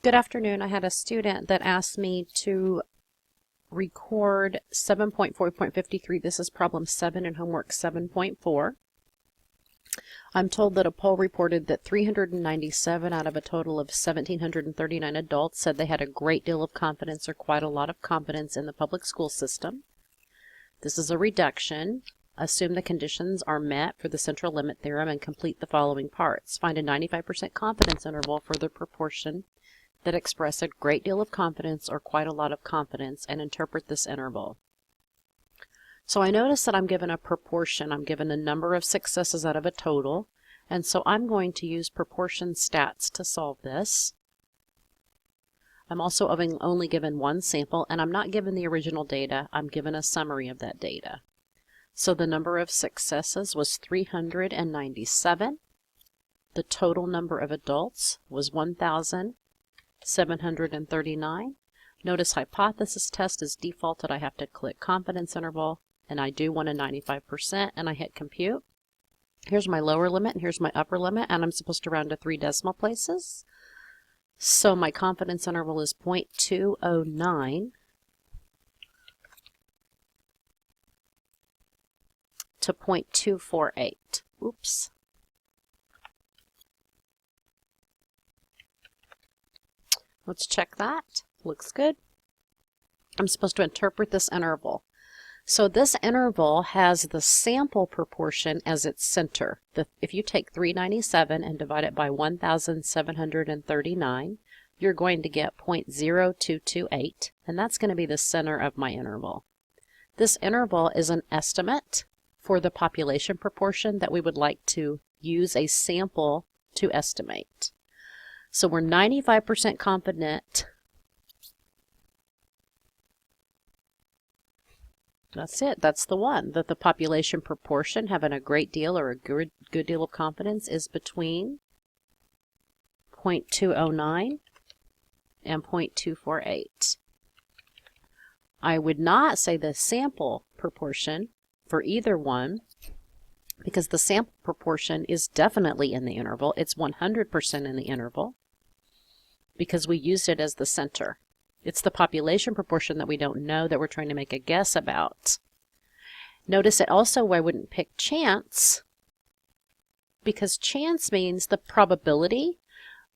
Good afternoon. I had a student that asked me to record 7.4.53. This is problem 7 in homework 7.4. I'm told that a poll reported that 397 out of a total of 1,739 adults said they had a great deal of confidence or quite a lot of confidence in the public school system. This is a reduction. Assume the conditions are met for the central limit theorem and complete the following parts. Find a 95% confidence interval for the proportion that express a great deal of confidence or quite a lot of confidence and interpret this interval. So I notice that I'm given a proportion. I'm given a number of successes out of a total, and so I'm going to use proportion stats to solve this. I'm also only given one sample, and I'm not given the original data. I'm given a summary of that data. So the number of successes was 397. The total number of adults was 1,739. Notice hypothesis test is defaulted. I have to click confidence interval, and I do want a 95%, and I hit compute. Here's my lower limit, and here's my upper limit, and I'm supposed to round to 3 decimal places. So my confidence interval is 0.209 to 0.248. Oops. Let's check that. Looks good. I'm supposed to interpret this interval. So this interval has the sample proportion as its center. If you take 397 and divide it by 1,739, you're going to get 0.0228, and that's going to be the center of my interval. This interval is an estimate for the population proportion that we would like to use a sample to estimate. So we're 95% confident. That's it. That's the one. That the population proportion having a great deal or a good deal of confidence is between 0.209 and 0.248. I would not say the sample proportion for either one, because the sample proportion is definitely in the interval. It's 100% in the interval because we used it as the center. It's the population proportion that we don't know that we're trying to make a guess about. Notice it also I wouldn't pick chance, because chance means the probability,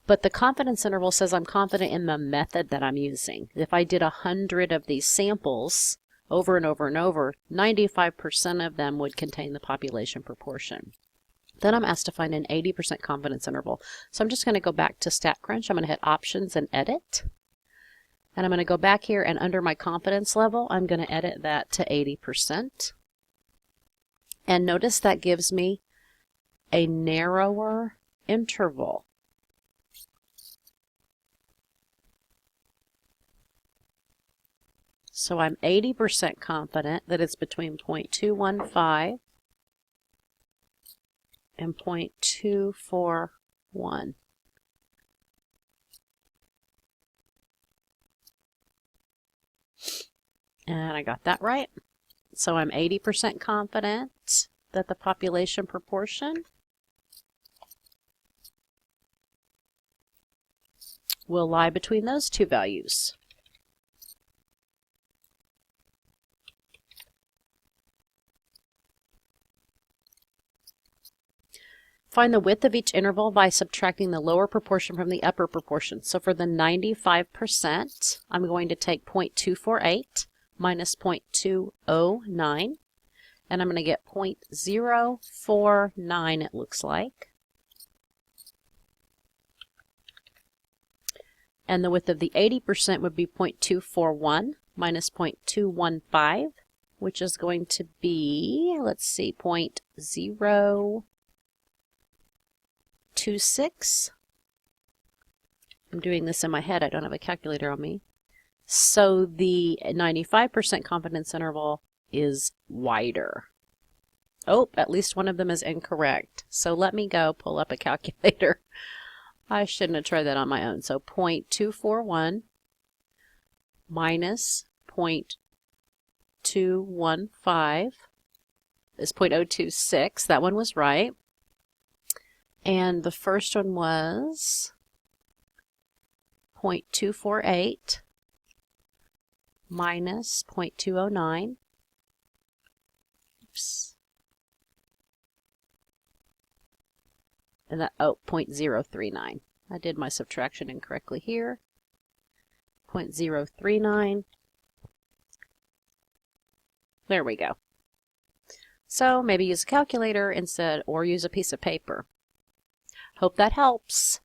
but the confidence interval says I'm confident in the method that I'm using. If I did 100 of these samples over and over and over, 95% of them would contain the population proportion. Then I'm asked to find an 80% confidence interval. So I'm just going to go back to StatCrunch. I'm going to hit Options and Edit. And I'm going to go back here, and under my confidence level, I'm going to edit that to 80%. And notice that gives me a narrower interval. So I'm 80% confident that it's between 0.215 and 0.241. And I got that right. So I'm 80% confident that the population proportion will lie between those two values. Find the width of each interval by subtracting the lower proportion from the upper proportion. So for the 95%, I'm going to take 0.248 minus 0.209, and I'm going to get 0.049, it looks like. And the width of the 80% would be 0.241 minus 0.215, which is going to be, let's see, 0.026. I'm doing this in my head. I don't have a calculator on me. So the 95% confidence interval is wider. Oh, at least one of them is incorrect. So let me go pull up a calculator. I shouldn't have tried that on my own. So 0.241 minus 0.215 is 0.026. That one was right. And the first one was 0.248 minus 0.209. Oops. And that, 0.039. I did my subtraction incorrectly here. 0.039. There we go. So maybe use a calculator instead, or use a piece of paper. Hope that helps.